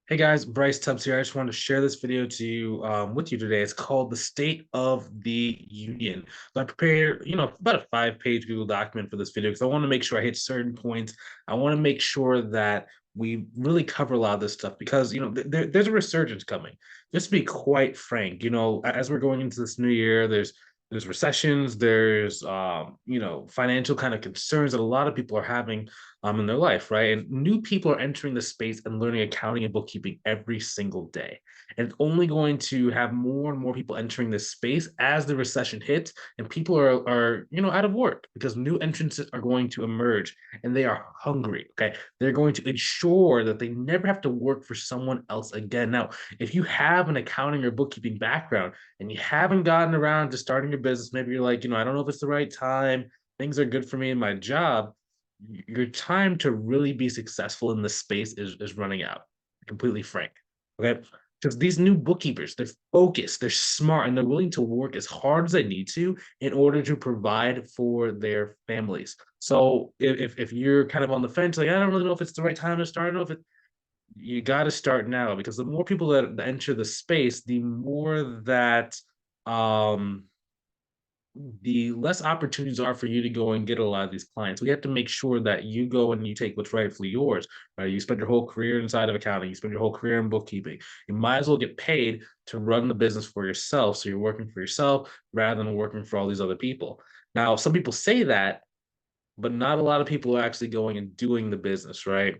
Hey guys, Bryce Tubbs here. I just wanted to share this video to you with you today. It's called the State of the Union. So I prepared, about a 5-page Google document for this video because I want to make sure I hit certain points. I want to make sure that we really cover a lot of this stuff because there's a resurgence coming. Just to be quite frank, as we're going into this new year, there's recessions, there's financial kind of concerns that a lot of people are having in their life, right? And new people are entering the space and learning accounting and bookkeeping every single day. And it's only going to have more and more people entering this space as the recession hits and people are out of work because new entrants are going to emerge and they are hungry. Okay. They're going to ensure that they never have to work for someone else again. Now, if you have an accounting or bookkeeping background and you haven't gotten around to starting your business, maybe you're like, I don't know if it's the right time. Things are good for me in my job, your time to really be successful in this space is running out. Completely frank. Okay. Because these new bookkeepers, they're focused, they're smart, and they're willing to work as hard as they need to in order to provide for their families. So if you're kind of on the fence, like I don't really know if it's the right time to start, I don't know if it you got to start now because the more people that enter the space, the more that the less opportunities are for you to go and get a lot of these clients. We have to make sure that you go and you take what's rightfully yours, right? You spend your whole career inside of accounting, you spend your whole career in bookkeeping. You might as well get paid to run the business for yourself. So you're working for yourself rather than working for all these other people. Now, some people say that, but not a lot of people are actually going and doing the business, right?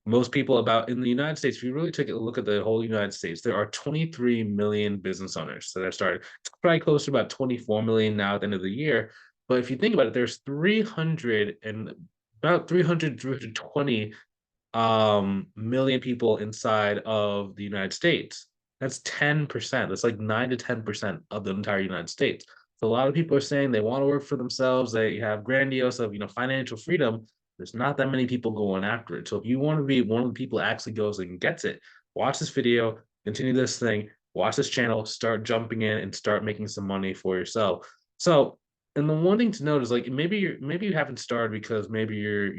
Most people about in the United States, if you really take a look at the whole United States, there are 23 million business owners that have started. It's probably close to about 24 million now at the end of the year. But if you think about it, there's 300 and about 300, 320 million people inside of the United States. That's 10%. That's like 9 to 10% of the entire United States. So a lot of people are saying they want to work for themselves. They have grandiose of financial freedom. There's not that many people going after it. So if you want to be one of the people that actually goes and gets it, watch this video, continue this thing, watch this channel, start jumping in and start making some money for yourself. So, and the one thing to note is like maybe you haven't started because maybe you're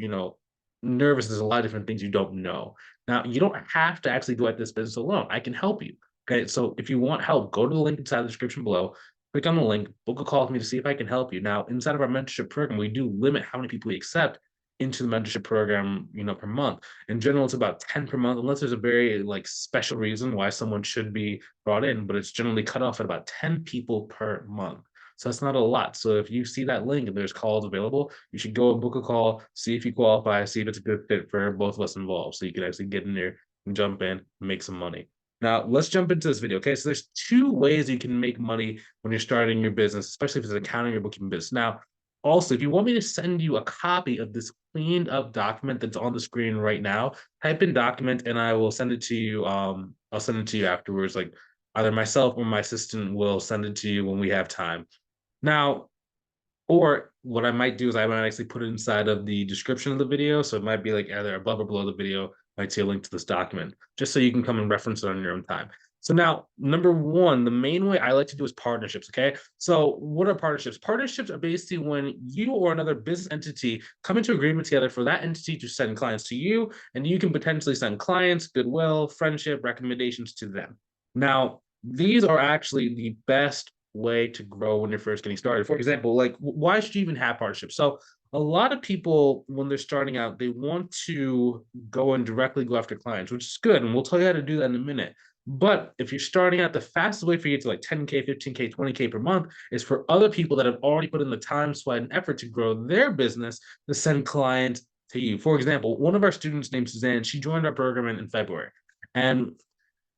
nervous. There's a lot of different things you don't know. Now, you don't have to actually go at this business alone. I can help you. Okay. So if you want help, go to the link inside the description below, click on the link, book a call with me to see if I can help you. Now, inside of our mentorship program, we do limit how many people we accept into the mentorship program, per month. In general, it's about 10 per month, unless there's a very like special reason why someone should be brought in, but it's generally cut off at about 10 people per month. So that's not a lot. So if you see that link and there's calls available, you should go and book a call, see if you qualify, see if it's a good fit for both of us involved. So you can actually get in there and jump in, and make some money. Now, let's jump into this video. Okay, so there's two ways you can make money when you're starting your business, especially if it's an accounting or bookkeeping business. Now, also, if you want me to send you a copy of this cleaned up document that's on the screen right now, type in document and I will send it to you. I'll send it to you afterwards. Like either myself or my assistant will send it to you when we have time. Now, or what I might do is I might actually put it inside of the description of the video. So it might be like either above or below the video, might see a link to this document, just so you can come and reference it on your own time. So now, number one, the main way I like to do is partnerships. Okay. So what are partnerships? Partnerships are basically when you or another business entity come into agreement together for that entity to send clients to you, and you can potentially send clients, goodwill, friendship, recommendations to them. Now, these are actually the best way to grow when you're first getting started. For example, like why should you even have partnerships? So a lot of people, when they're starting out, they want to go and directly go after clients, which is good. And we'll tell you how to do that in a minute. But if you're starting out, the fastest way for you to like 10K, 15K, 20K per month is for other people that have already put in the time, sweat, and effort to grow their business to send clients to you. For example, one of our students named Suzanne, she joined our program in February. And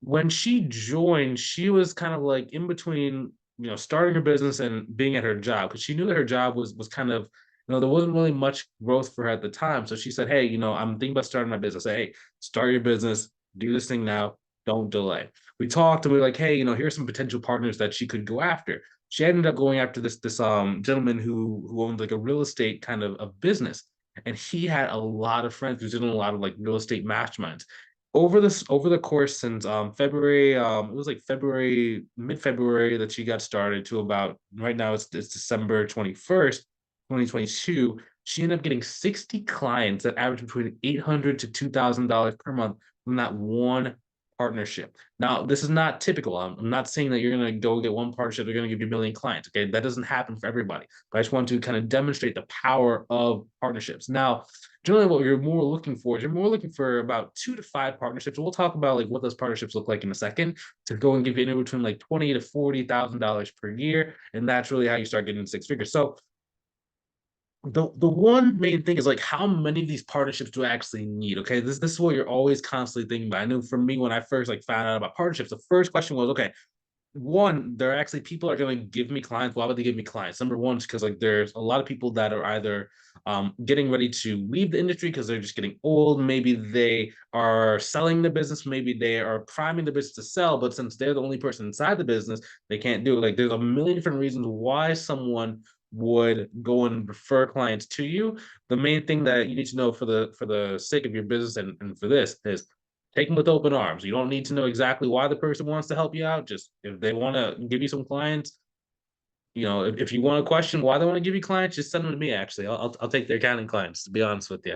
when she joined, she was kind of like in between, starting her business and being at her job because she knew that her job was kind of, there wasn't really much growth for her at the time. So she said, "Hey, I'm thinking about starting my business. Hey, start your business, do this thing now, don't delay." We talked and we were like, "Hey, here's some potential partners that she could go after." She ended up going after this gentleman who owned like a real estate kind of a business. And he had a lot of friends who did a lot of like real estate masterminds over the course since February. It was like February, mid-February that she got started to about right now it's December 21st, 2022. She ended up getting 60 clients that average between $800 to $2,000 per month from that one partnership. Now, this is not typical. I'm not saying that you're going to go get one partnership, they're going to give you a million clients. Okay. That doesn't happen for everybody. But I just want to kind of demonstrate the power of partnerships. Now, generally, what you're more looking for is you're more looking for about 2 to 5 partnerships. We'll talk about like what those partnerships look like in a second to go and give you anywhere between like $20,000 to $40,000 per year. And that's really how you start getting 6 figures. So the one main thing is like how many of these partnerships do I actually need? Okay, this is what you're always constantly thinking about. I know for me when I first like found out about partnerships, the first question was, okay, one, there are actually people are going to give me clients. Why would they give me clients? Number one is because like there's a lot of people that are either getting ready to leave the industry because they're just getting old. Maybe they are selling the business. Maybe they are priming the business to sell, but since they're the only person inside the business, they can't do it. Like there's a million different reasons why someone would go and refer clients to you. The main thing that you need to know for the sake of your business and for this is take them with open arms. You don't need to know exactly why the person wants to help you out. Just if they want to give you some clients, if you want to question why they want to give you clients, just send them to me. Actually, I'll take their accounting clients. To be honest with you,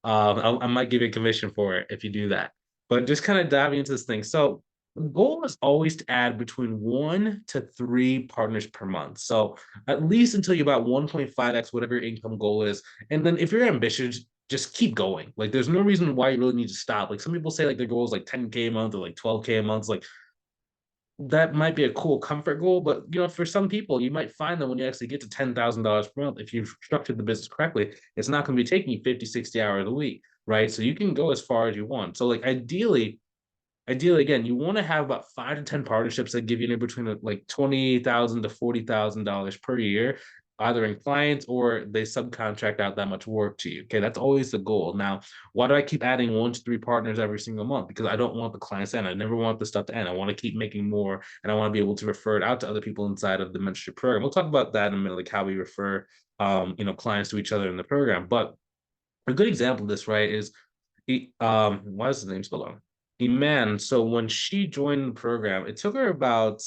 I might give you a commission for it if you do that. But just kind of diving into this thing. So the goal is always to add between 1 to 3 partners per month. So at least until you're about 1.5x whatever your income goal is. And then if you're ambitious, just keep going. Like there's no reason why you really need to stop. Like some people say like their goal is like 10K a month or like 12K a month. Like that might be a cool comfort goal, but for some people, you might find that when you actually get to $10,000 per month, if you've structured the business correctly, it's not going to be taking you 50, 60 hours a week, right? So you can go as far as you want. So like ideally, again, you want to have about 5 to 10 partnerships that give you in between like $20,000 to $40,000 per year, either in clients or they subcontract out that much work to you. Okay, that's always the goal. Now, why do I keep adding 1 to 3 partners every single month? Because I don't want the clients to end. I never want the stuff to end. I want to keep making more, and I want to be able to refer it out to other people inside of the mentorship program. We'll talk about that in a minute, like how we refer, clients to each other in the program. But a good example of this, right, is why is his name spelled wrong? Iman. So when she joined the program, it took her about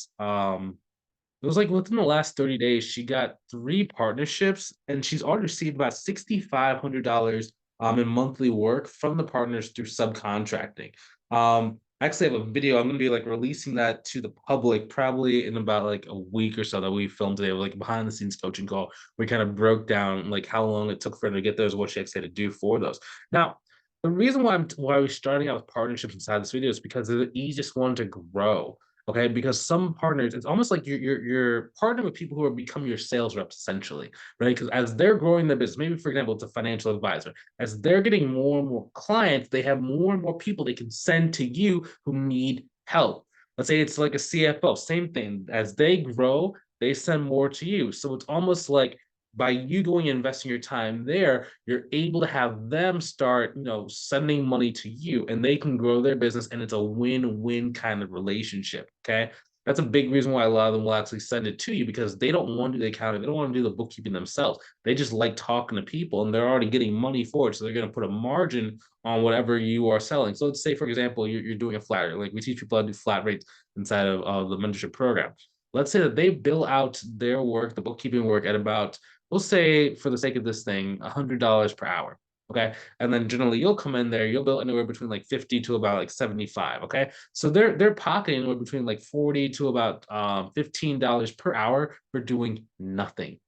it was like within the last 30 days, she got 3 partnerships and she's already received about $6,500 in monthly work from the partners through subcontracting. I actually have a video. I'm gonna be like releasing that to the public probably in about like a week or so that we filmed today, like behind the scenes coaching call. We kind of broke down like how long it took for her to get those, what she actually had to do for those. Now, the reason why we're starting out with partnerships inside this video is because they're the easiest one to grow. Okay, because some partners, it's almost like you're partnering with people who are become your sales reps essentially, right? Because as they're growing their business, maybe for example, it's a financial advisor, as they're getting more and more clients, they have more and more people they can send to you who need help. Let's say it's like a CFO, same thing. As they grow, they send more to you. So it's almost like by you going and investing your time there, you're able to have them start, sending money to you and they can grow their business and it's a win-win kind of relationship. Okay. That's a big reason why a lot of them will actually send it to you because they don't want to do the accounting. They don't want to do the bookkeeping themselves. They just like talking to people and they're already getting money for it. So they're going to put a margin on whatever you are selling. So let's say, for example, you're doing a flat rate. Like we teach people how to do flat rates inside of the mentorship program. Let's say that they bill out their work, the bookkeeping work at about, we'll say for the sake of this thing, $100 per hour. Okay. And then generally you'll come in there, you'll bill anywhere between like 50 to about like 75. Okay. So they're pocketing anywhere between like 40 to about $15 per hour for doing nothing.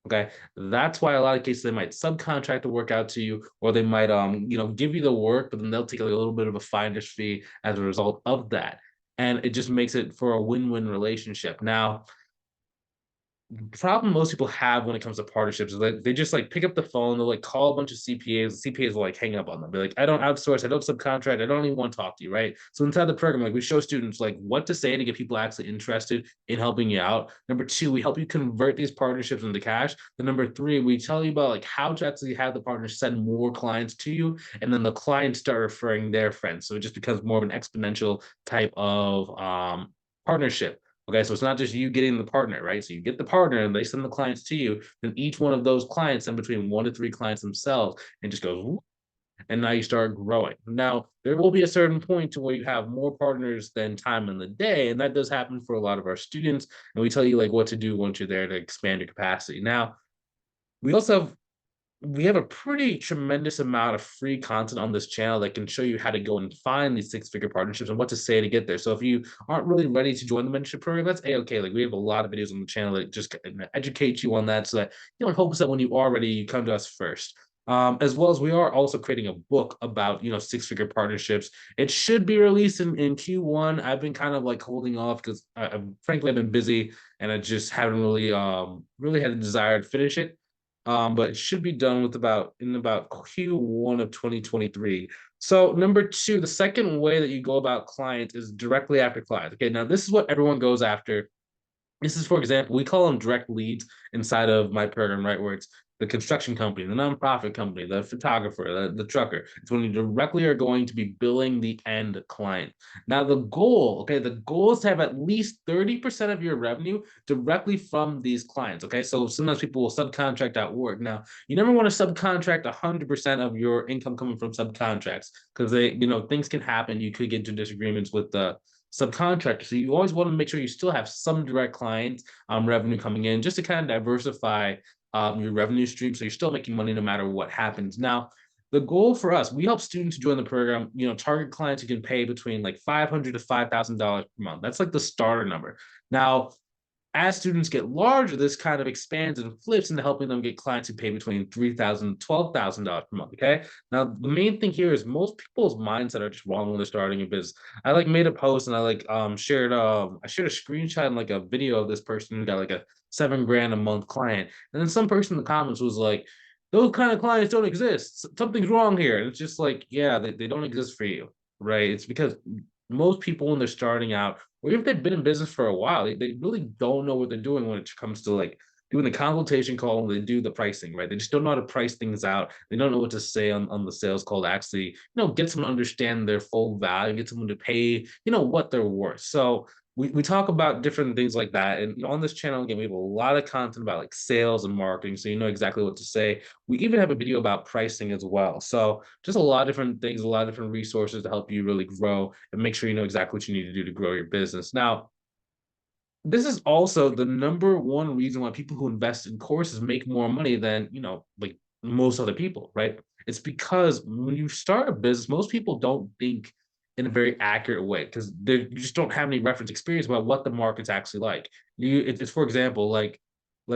Okay. That's why a lot of cases they might subcontract the work out to you, or they might give you the work, but then they'll take like a little bit of a finder's fee as a result of that. And it just makes it for a win-win relationship. Now, the problem most people have when it comes to partnerships is that they just like pick up the phone, they'll like call a bunch of CPAs, the CPAs will like hang up on them. Be like, I don't outsource, I don't subcontract, I don't even want to talk to you, right? So inside the program, like we show students like what to say to get people actually interested in helping you out. Number two, we help you convert these partnerships into cash. Then number three, we tell you about like how to actually have the partners send more clients to you, and then the clients start referring their friends. So it just becomes more of an exponential type of partnership. Okay, so it's not just you getting the partner, right? So you get the partner and they send the clients to you. Then each one of those clients send between 1 to 3 clients themselves and just goes, whoop, and now you start growing. Now, there will be a certain point to where you have more partners than time in the day. And that does happen for a lot of our students. And we tell you like what to do once you're there to expand your capacity. Now, we also have we have a pretty tremendous amount of free content on this channel that can show you how to go and find these six-figure partnerships and what to say to get there. So if you aren't really ready to join the mentorship program, that's a-okay. Like we have a lot of videos on the channel that just educate you on that so that you know hopes that when you are ready, you come to us first. As well as we are also creating a book about six-figure partnerships. It should be released in Q1. I've been kind of like holding off because frankly I've been busy and I just haven't really had a desire to finish it. But it should be done with about Q1 of 2023. So number two, the second way that you go about clients is directly after clients. Okay, now this is what everyone goes after. This is, for example, we call them direct leads inside of my program, right? Where it's the construction company, the nonprofit company, the photographer, the trucker. It's when you directly are going to be billing the end client. Now, the goal is to have at least 30% of your revenue directly from these clients. Okay. So sometimes people will subcontract out work. Now, you never want to subcontract 100% of your income coming from subcontracts because things can happen. You could get into disagreements with the subcontractor. So you always want to make sure you still have some direct clients revenue coming in just to kind of diversify your revenue stream. So you're still making money no matter what happens. Now, the goal for us, we help students join the program, target clients who can pay between like $500 to $5,000 per month. That's like the starter number. Now, as students get larger, this kind of expands and flips into helping them get clients who pay between $3,000 to $12,000 per month. Okay. Now, the main thing here is most people's mindset are just wrong when they're starting a business. I like made a post and I like shared I shared a screenshot and like a video of this person who got like a $7,000 a month client. And then some person in the comments was like, those kind of clients don't exist. Something's wrong here. And it's just like, yeah, they don't exist for you, right? It's because most people when they're starting out, or if they've been in business for a while, they really don't know what they're doing when it comes to like doing the consultation call and they do the pricing, right? They just don't know how to price things out. They don't know what to say on the sales call to actually, get someone to understand their full value, get someone to pay, what they're worth. So we talk about different things like that. And on this channel, again, we have a lot of content about like sales and marketing. So you know exactly what to say. We even have a video about pricing as well. So just a lot of different things, a lot of different resources to help you really grow and make sure you know exactly what you need to do to grow your business. Now, this is also the number one reason why people who invest in courses make more money than, like most other people, right? It's because when you start a business, most people don't think in a very accurate way because you just don't have any reference experience about what the market's actually like. It's for example, like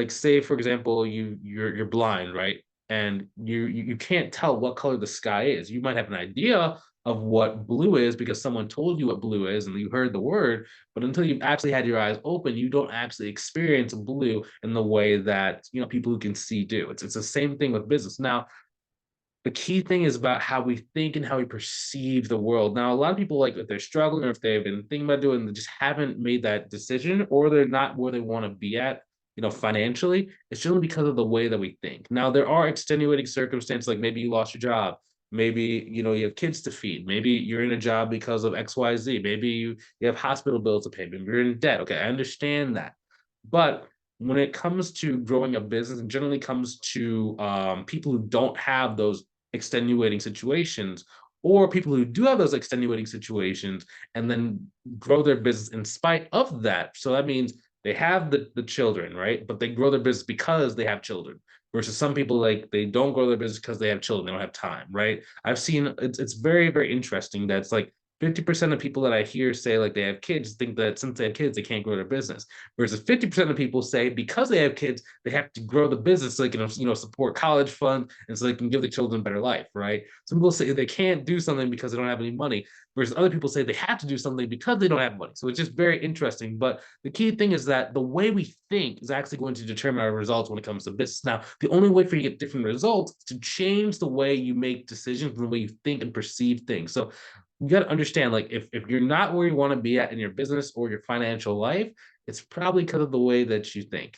say for example, you're blind, right? And you can't tell what color the sky is. You might have an idea of what blue is because someone told you what blue is and you heard the word, but until you've actually had your eyes open, you don't actually experience blue in the way that people who can see do. It's the same thing with business. Now, the key thing is about how we think and how we perceive the world. Now, a lot of people, like if they're struggling or if they've been thinking about doing, they just haven't made that decision, or they're not where they want to be at, financially. It's generally because of the way that we think. Now, there are extenuating circumstances, like maybe you lost your job, maybe you have kids to feed, maybe you're in a job because of XYZ, maybe you have hospital bills to pay, maybe you're in debt. Okay, I understand that, but when it comes to growing a business, it generally comes to people who don't have those extenuating situations, or people who do have those extenuating situations and then grow their business in spite of that. So that means they have the children, right? But they grow their business because they have children. Versus some people, like they don't grow their business because they have children, they don't have time, right? I've seen it's very, very interesting that it's like 50% of people that I hear say like they have kids think that since they have kids, they can't grow their business. Whereas 50% of people say because they have kids, they have to grow the business so they can, support college fund and so they can give the children a better life, right? Some people say they can't do something because they don't have any money, whereas other people say they have to do something because they don't have money. So it's just very interesting. But the key thing is that the way we think is actually going to determine our results when it comes to business. Now, the only way for you to get different results is to change the way you make decisions and the way you think and perceive things. So you got to understand, like, if you're not where you want to be at in your business or your financial life, it's probably because of the way that you think.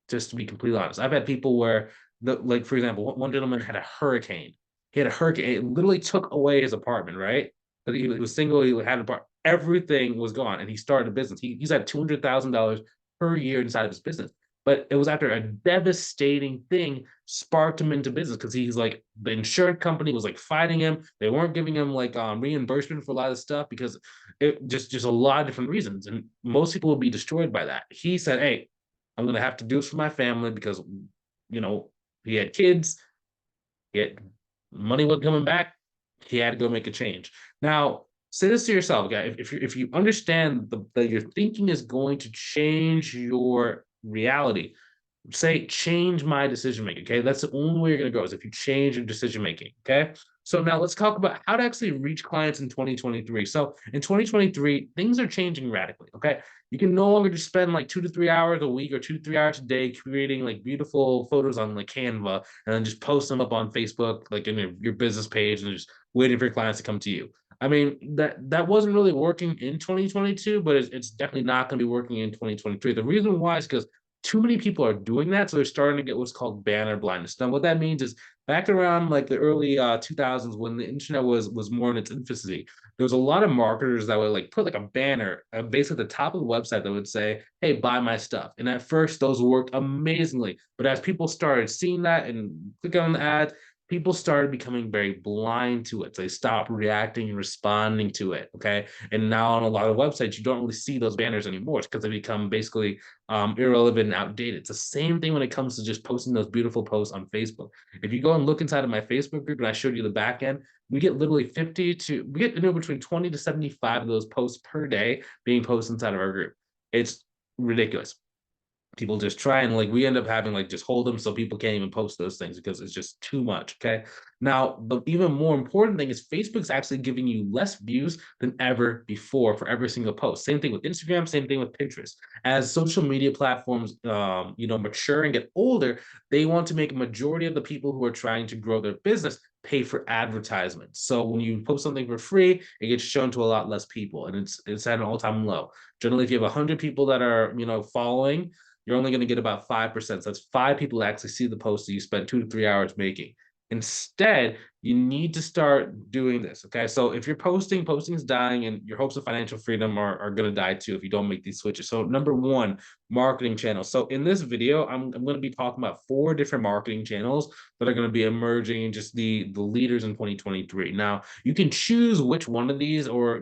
Just to be completely honest, I've had people where, like, for example, one gentleman had a hurricane. He had a hurricane. It literally took away his apartment, right? But he was single. He had an apartment. Everything was gone, and he started a business. He's had $200,000 per year inside of his business. But it was after a devastating thing sparked him into business because he's like the insurance company was like fighting him. They weren't giving him like reimbursement for a lot of stuff because it just a lot of different reasons. And most people will be destroyed by that. He said, "Hey, I'm gonna have to do this for my family because you know he had kids. Yet money wasn't coming back. He had to go make a change. Now, say this to yourself, okay? If you understand that your thinking is going to change your reality, say change my decision making. Okay, that's the only way you're going to go is if you change your decision making. Okay, so now let's talk about how to actually reach clients in 2023. So in 2023, things are changing radically. Okay, you can no longer just spend like 2 to 3 hours a week or 2 to 3 hours a day creating like beautiful photos on like Canva and then just post them up on Facebook, like in your business page, and just waiting for your clients to come to you. I mean, that wasn't really working in 2022, but it's definitely not going to be working in 2023. The reason why is because too many people are doing that, so they're starting to get what's called banner blindness. Now, what that means is back around like the early 2000s when the internet was more in its infancy, there was a lot of marketers that would like put like a banner basically at the top of the website that would say, "Hey, buy my stuff." And at first, those worked amazingly, but as people started seeing that and clicking on the ad, people started becoming very blind to it. So they stopped reacting and responding to it. Okay. And now on a lot of websites, you don't really see those banners anymore because they become basically irrelevant and outdated. It's the same thing when it comes to just posting those beautiful posts on Facebook. If you go and look inside of my Facebook group and I showed you the back end, we get literally 50 to we get between 20 to 75 of those posts per day being posted inside of our group. It's ridiculous. People just try and like we end up having like just hold them so people can't even post those things because it's just too much. Okay. Now, the even more important thing is Facebook's actually giving you less views than ever before for every single post. Same thing with Instagram, same thing with Pinterest. As social media platforms mature and get older, they want to make a majority of the people who are trying to grow their business pay for advertisements. So when you post something for free, it gets shown to a lot less people and it's at an all-time low. Generally, if you have 100 people that are following, you're only going to get about 5%. So that's 5 people that actually see the post that you spent 2 to 3 hours making. Instead, you need to start doing this. Okay. So if you're posting is dying and your hopes of financial freedom are going to die too if you don't make these switches. So, number one, marketing channels. So, in this video, I'm going to be talking about 4 different marketing channels that are going to be emerging, just the leaders in 2023. Now, you can choose which one of these or,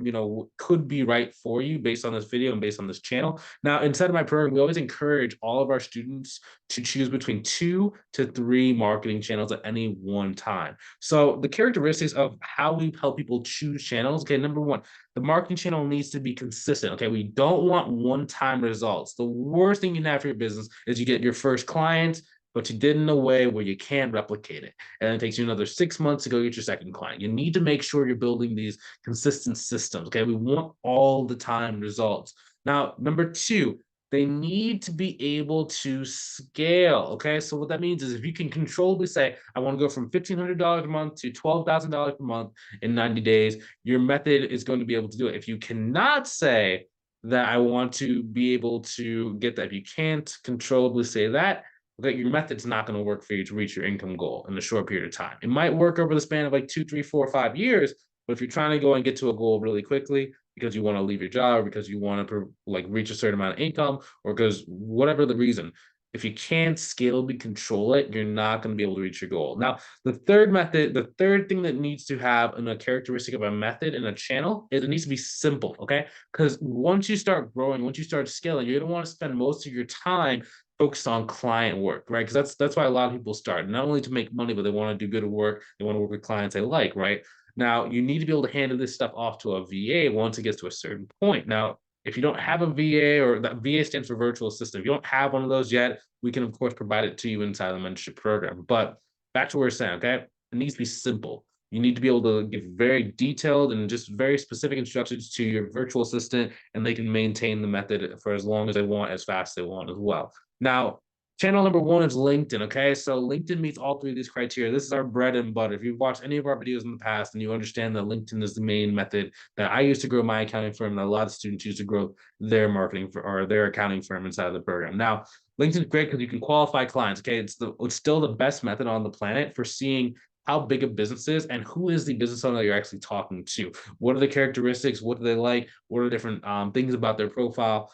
could be right for you based on this video and based on this channel. Now, inside of my program, we always encourage all of our students to choose between 2 to 3 marketing channels at any one time. So the characteristics of how we help people choose channels. Okay, number one, the marketing channel needs to be consistent. Okay, we don't want one-time results. The worst thing you can have for your business is you get your first client, but you did it in a way where you can't replicate it. And it takes you another 6 months to go get your second client. You need to make sure you're building these consistent systems. Okay, we want all the time results. Now, number two, they need to be able to scale. Okay. So what that means is if you can controllably say, I want to go from $1,500 a month to $12,000 per month in 90 days, your method is going to be able to do it. If you cannot say that I want to be able to get that, if you can't controllably say that, okay, your method's not going to work for you to reach your income goal in a short period of time. It might work over the span of like 2, 3, 4, 5 years, but if you're trying to go and get to a goal really quickly, because you want to leave your job or because you want to like reach a certain amount of income or because whatever the reason, if you can't scalably control it, you're not going to be able to reach your goal. Now, the third thing that needs to have in a characteristic of a method and a channel is it needs to be simple. Okay, because once you start growing, once you start scaling, you're going to want to spend most of your time focused on client work, right? Because that's why a lot of people start, not only to make money, but they want to do good work, they want to work with clients they like, right? Now, you need to be able to handle this stuff off to a VA once it gets to a certain point. Now, if you don't have a VA, or that VA stands for virtual assistant, if you don't have one of those yet, we can, of course, provide it to you inside the mentorship program. But back to where we're saying, okay, it needs to be simple. You need to be able to give very detailed and just very specific instructions to your virtual assistant, and they can maintain the method for as long as they want, as fast as they want as well. Now, channel number one is LinkedIn. Okay. So LinkedIn meets all 3 of these criteria. This is our bread and butter. If you've watched any of our videos in the past and you understand that LinkedIn is the main method that I used to grow my accounting firm, that a lot of students use to grow their marketing or their accounting firm inside of the program. Now, LinkedIn is great because you can qualify clients. Okay. It's still the best method on the planet for seeing how big a business is and who is the business owner that you're actually talking to. What are the characteristics? What do they like? What are different things about their profile?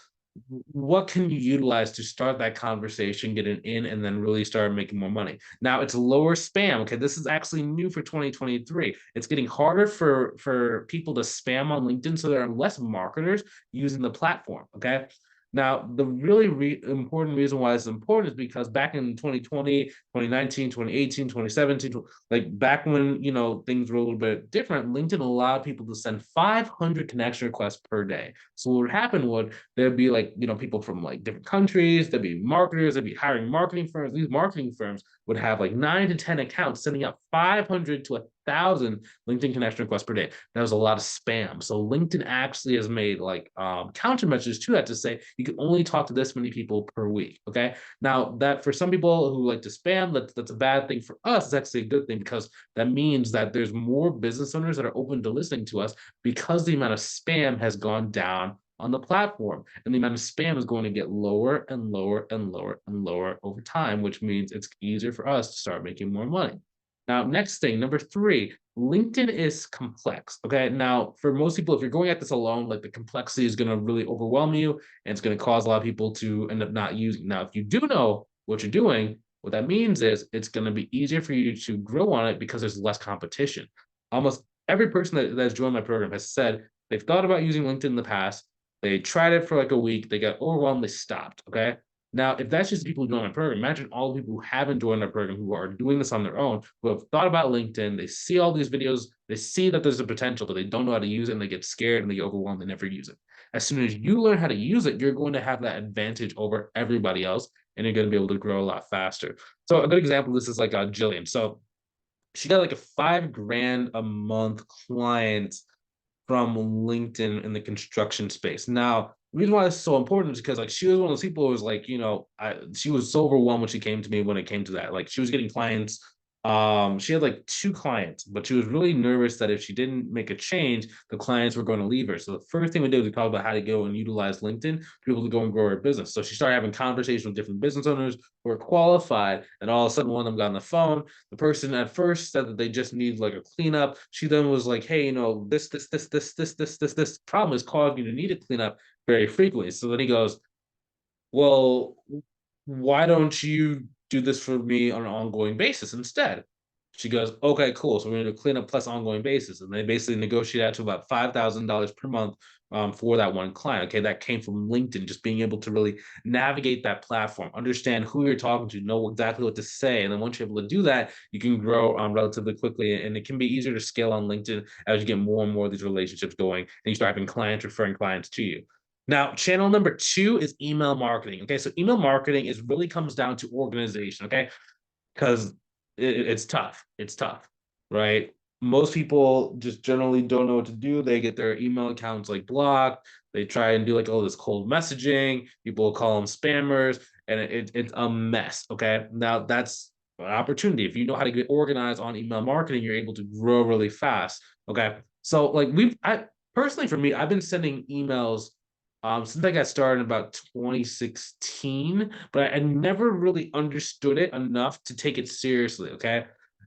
What can you utilize to start that conversation, get it in, and then really start making more money? Now it's lower spam. Okay, this is actually new for 2023. It's getting harder for people to spam on LinkedIn, so there are less marketers using the platform. Okay, Now, the really important reason why it's important is because back in 2020, 2019, 2018, 2017, like back when, things were a little bit different, LinkedIn allowed people to send 500 connection requests per day. So what would happen would there'd be like, people from like different countries, there'd be marketers, there'd be hiring marketing firms. These marketing firms would have like 9 to 10 accounts sending out 500 to 1,000 LinkedIn connection requests per day. That was a lot of spam. So LinkedIn actually has made like countermeasures to that to say you can only talk to this many people per week. Okay. Now that for some people who like to spam, that's a bad thing. For us, it's actually a good thing because that means that there's more business owners that are open to listening to us because the amount of spam has gone down on the platform, and the amount of spam is going to get lower and lower and lower and lower over time, which means it's easier for us to start making more money. Now, next thing, number three, LinkedIn is complex. Okay. Now, for most people, if you're going at this alone, like the complexity is going to really overwhelm you and it's going to cause a lot of people to end up not using. Now, if you do know what you're doing, what that means is it's going to be easier for you to grow on it because there's less competition. Almost every person that's joined my program has said they've thought about using LinkedIn in the past. They tried it for like a week, they got overwhelmed, they stopped. Okay. Now, if that's just people who join my program, imagine all the people who haven't joined our program who are doing this on their own, who have thought about LinkedIn, they see all these videos, they see that there's a potential, but they don't know how to use it, and they get scared and they get overwhelmed, they never use it. As soon as you learn how to use it, you're going to have that advantage over everybody else, and you're going to be able to grow a lot faster. So a good example of this is like Jillian. So she got like a 5 grand a month client from LinkedIn in the construction space. Now, the reason why it's so important is because like she was one of those people who was like, she was so overwhelmed when she came to me when it came to that. Like she was getting clients. She had like 2 clients, but she was really nervous that if she didn't make a change, the clients were going to leave her. So the first thing we did was we talked about how to go and utilize LinkedIn to be able to go and grow her business. So she started having conversations with different business owners who are qualified, and all of a sudden one of them got on the phone. The person at first said that they just need like a cleanup. She then was like, hey, this problem is causing you to need a cleanup very frequently. So then he goes, well, why don't you do this for me on an ongoing basis instead? She goes, okay, cool. So we're going to clean up plus ongoing basis. And they basically negotiate out to about $5,000 per month for that one client. Okay. That came from LinkedIn, just being able to really navigate that platform, understand who you're talking to, know exactly what to say. And then once you're able to do that, you can grow relatively quickly. And it can be easier to scale on LinkedIn as you get more and more of these relationships going and you start having clients referring clients to you. Now, channel number 2 is email marketing. Okay, so email marketing is really comes down to organization. Okay, because it's tough. It's tough, right? Most people just generally don't know what to do. They get their email accounts like blocked. They try and do like all this cold messaging. People call them spammers, and it's a mess. Okay, now that's an opportunity. If you know how to get organized on email marketing, you're able to grow really fast. Okay, so like I personally for me, I've been sending emails since I got started in about 2016, but I never really understood it enough to take it seriously. Okay.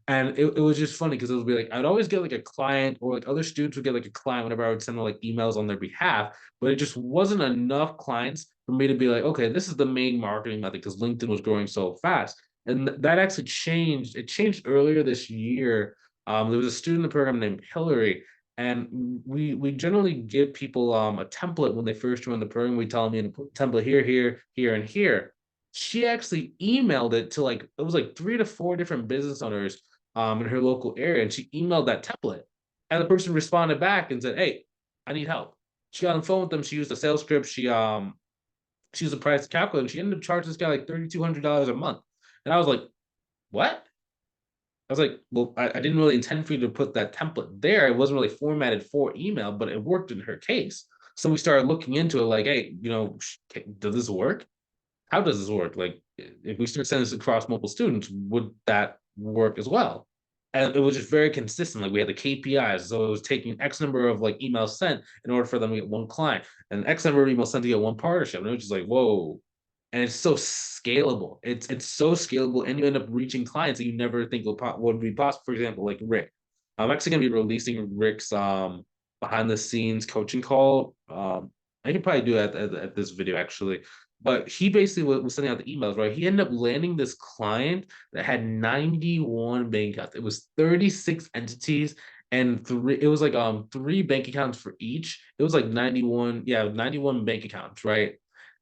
And it was just funny because it would be like I'd always get like a client or like other students would get like a client whenever I would send them like emails on their behalf, but it just wasn't enough clients for me to be like, okay, this is the main marketing method because LinkedIn was growing so fast. And that actually changed. It changed earlier this year. There was a student in the program named Hillary, and we generally give people a template when they first join the program. We tell them, put template here, here, here, and here. She actually emailed it to like it was like 3 to 4 different business owners in her local area, and she emailed that template. And the person responded back and said, "Hey, I need help." She got on the phone with them. She used a sales script. She used a price calculator, and she ended up charging this guy like $3,200 a month. And I was like, "What?" I was like, well, I didn't really intend for you to put that template there. It wasn't really formatted for email, but it worked in her case. So we started looking into it like, hey, does this work? How does this work? Like, if we start sending this across multiple students, would that work as well? And it was just very consistent. Like we had the KPIs. So it was taking X number of like emails sent in order for them to get one client and X number of emails sent to get one partnership. And it was just like, whoa, and it's so scalable. It's so scalable, and you end up reaching clients that you never think would be possible. For example, like Rick. I'm actually gonna be releasing Rick's behind the scenes coaching call. I can probably do that at this video actually. But he basically was sending out the emails, right? He ended up landing this client that had 91 bank accounts. It was 36 entities and it was like 3 bank accounts for each. It was like 91, yeah, 91 bank accounts, right?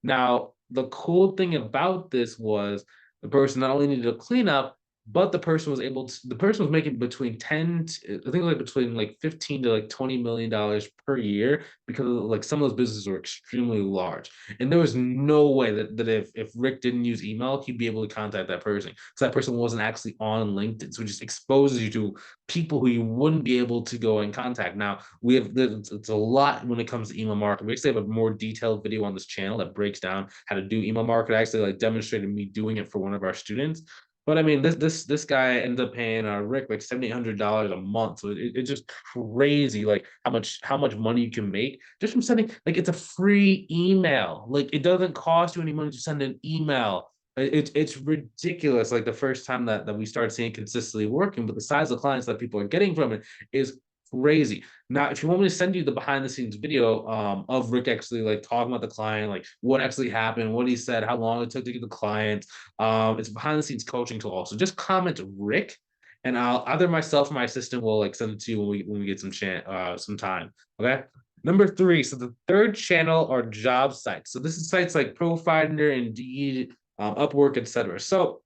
Now, the cool thing about this was the person not only needed to clean up, but the person was making between 10 to, I think like between like 15 to like $20 million per year because like some of those businesses were extremely large. And there was no way that if Rick didn't use email, he'd be able to contact that person. Because that person wasn't actually on LinkedIn. So it just exposes you to people who you wouldn't be able to go and contact. Now, it's a lot when it comes to email marketing. We actually have a more detailed video on this channel that breaks down how to do email marketing. I actually like demonstrated me doing it for one of our students. But I mean, this guy ended up paying Rick like $7,800 a month. So it's just crazy, like how much money you can make just from sending. Like it's a free email. Like it doesn't cost you any money to send an email. It's ridiculous. Like the first time that we started seeing consistently working, but the size of clients that people are getting from it is crazy. Now, if you want me to send you the behind the scenes video of Rick actually like talking about the client, like what actually happened, what he said, how long it took to get the client, it's behind the scenes coaching tool also. Just comment Rick, and I'll either myself or my assistant will like send it to you when we get some time. Okay. Number three, so the third channel are job sites. So this is sites like Profinder, Indeed, Upwork, etc. So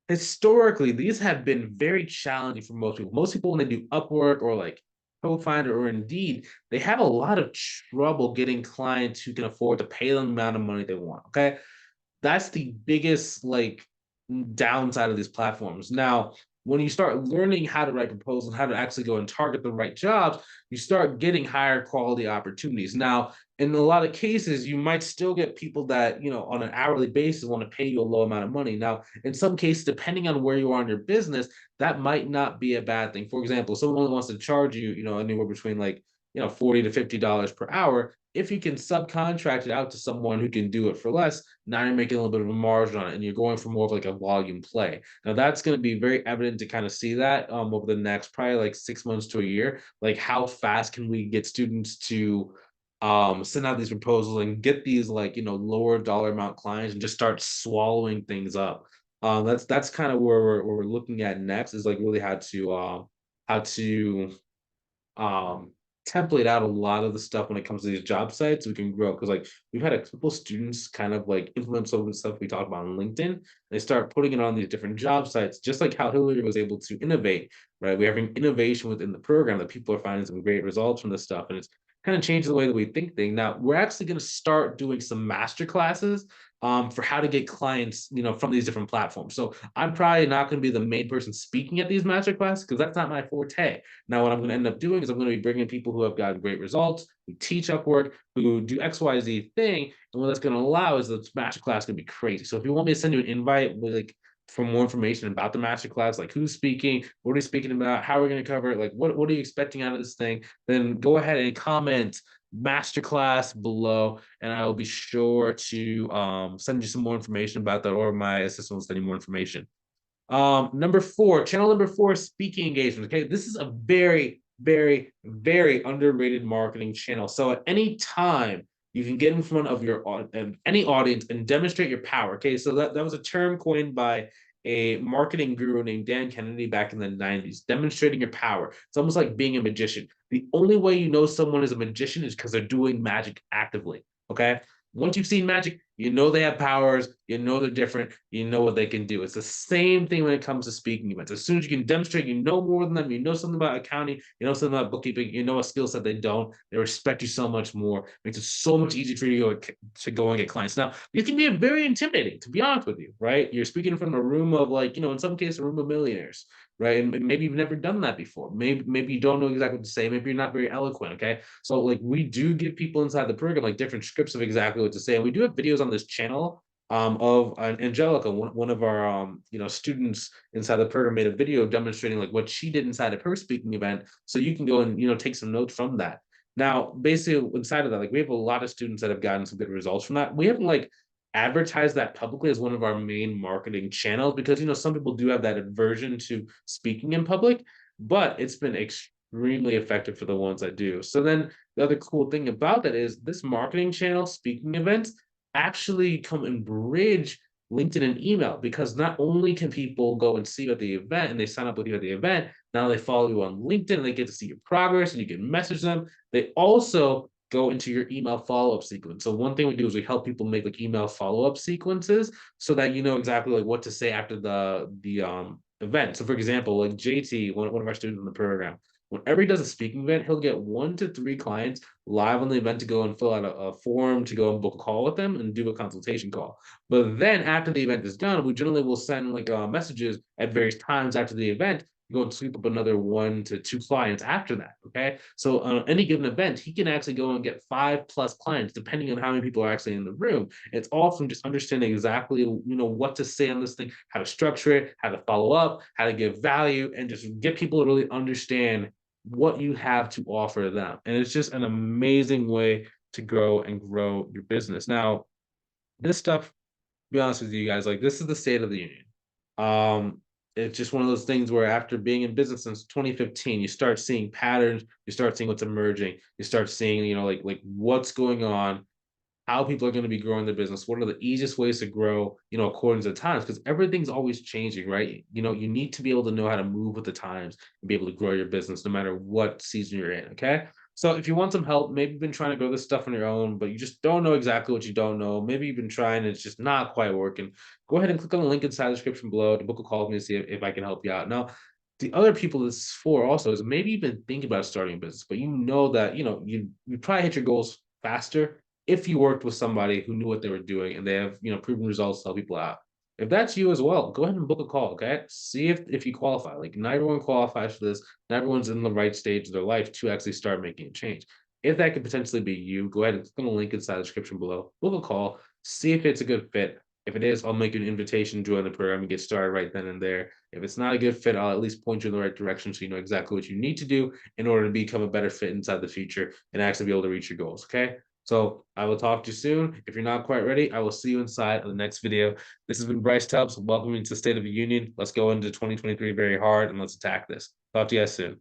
historically, these have been very challenging for most people. Most people, when they do Upwork or like Profinder or Indeed, they have a lot of trouble getting clients who can afford to pay them the amount of money they want. Okay. That's the biggest like downside of these platforms. Now, when you start learning how to write proposals, how to actually go and target the right jobs, you start getting higher quality opportunities. Now, in a lot of cases, you might still get people that, on an hourly basis want to pay you a low amount of money. Now, in some cases, depending on where you are in your business, that might not be a bad thing. For example, someone only wants to charge you, anywhere between like, $40 to $50 per hour. If you can subcontract it out to someone who can do it for less, now you're making a little bit of a margin on it and you're going for more of like a volume play. Now that's going to be very evident to kind of see that over the next probably like 6 months to a year. Like how fast can we get students to send out these proposals and get these like lower dollar amount clients and just start swallowing things up. That's kind of where we're looking at next is like really how to um template out a lot of the stuff when it comes to these job sites we can grow because like we've had a couple students kind of like implement some of the stuff we talked about on LinkedIn. They start putting it on these different job sites, just like how Hillary was able to innovate, right? We're having innovation within the program that people are finding some great results from this stuff, and it's kind of changed the way that we think things. Now we're actually going to start doing some master classes for how to get clients, from these different platforms. So I'm probably not going to be the main person speaking at these master classes because that's not my forte. Now, what I'm going to end up doing is I'm going to be bringing people who have gotten great results, who teach Upwork, who do XYZ thing. And what that's going to allow is the masterclass going to be crazy. So if you want me to send you an invite with like for more information about the masterclass, like who's speaking, what are you speaking about, how are we going to cover it, like what are you expecting out of this thing, then go ahead and comment masterclass below, and I will be sure to send you some more information about that, or my assistant will send you more information. Channel number four, speaking engagement. Okay, this is a very, very, very underrated marketing channel. So at any time, you can get in front of any audience and demonstrate your power. Okay, so that was a term coined by a marketing guru named Dan Kennedy back in the 90s, demonstrating your power. It's almost like being a magician. The only way you know someone is a magician is because they're doing magic actively. Okay. Once you've seen magic, you know they have powers, you know they're different, you know what they can do. It's the same thing when it comes to speaking events. As soon as you can demonstrate you know more than them, you know something about accounting, you know something about bookkeeping, you know a skill set they don't, they respect you so much more. It makes it so much easier for you to go and get clients. Now, it can be very intimidating, to be honest with you, right? You're speaking from a room of like, in some cases, a room of millionaires, right? And maybe you've never done that before. Maybe you don't know exactly what to say. Maybe you're not very eloquent. Okay. So like we do give people inside the program like different scripts of exactly what to say. And we do have videos on this channel of Angelica, one of our students inside the program made a video demonstrating like what she did inside of her speaking event. So you can go and take some notes from that. Now, basically inside of that, like we have a lot of students that have gotten some good results from that. We haven't like advertise that publicly as one of our main marketing channels because some people do have that aversion to speaking in public, but it's been extremely effective for the ones that do. So then the other cool thing about that is this marketing channel, speaking events, actually come and bridge LinkedIn and email, because not only can people go and see you at the event and they sign up with you at the event, now they follow you on LinkedIn and they get to see your progress and you can message them. They also go into your email follow-up sequence. So one thing we do is we help people make like email follow-up sequences so that you know exactly like what to say after the event. So for example, like JT, one of our students in the program, whenever he does a speaking event, he'll get 1 to 3 clients live on the event to go and fill out a form to go and book a call with them and do a consultation call. But then after the event is done, we generally will send like messages at various times after the event, go and sweep up another 1 to 2 clients after that. Okay. So on any given event, he can actually go and get 5+ clients, depending on how many people are actually in the room. It's all from just understanding exactly, what to say on this thing, how to structure it, how to follow up, how to give value, and just get people to really understand what you have to offer them. And it's just an amazing way to grow and grow your business. Now, this stuff, to be honest with you guys, like this is the state of the union. Um, it's just one of those things where after being in business since 2015, you start seeing patterns, you start seeing what's emerging, you start seeing, like what's going on, how people are going to be growing their business, what are the easiest ways to grow, according to the times, because everything's always changing, right? You need to be able to know how to move with the times and be able to grow your business no matter what season you're in. Okay. So if you want some help, maybe you've been trying to grow this stuff on your own, but you just don't know exactly what you don't know. Maybe you've been trying and it's just not quite working. Go ahead and click on the link inside the description below to book a call with me to see if I can help you out. Now, the other people this is for also is maybe you've been thinking about starting a business, but you know that you probably hit your goals faster if you worked with somebody who knew what they were doing and they have proven results to help people out. If that's you as well, go ahead and book a call. Okay, see if you qualify. Like not everyone qualifies for this. Not everyone's in the right stage of their life to actually start making a change. If that could potentially be you, go ahead and click on the link inside the description below. Book a call. See if it's a good fit. If it is, I'll make you an invitation to join the program and get started right then and there. If it's not a good fit, I'll at least point you in the right direction so you know exactly what you need to do in order to become a better fit inside the future and actually be able to reach your goals. Okay. So I will talk to you soon. If you're not quite ready, I will see you inside of the next video. This has been Bryce Tubbs. Welcome to the State of the Union. Let's go into 2023 very hard and let's attack this. Talk to you guys soon.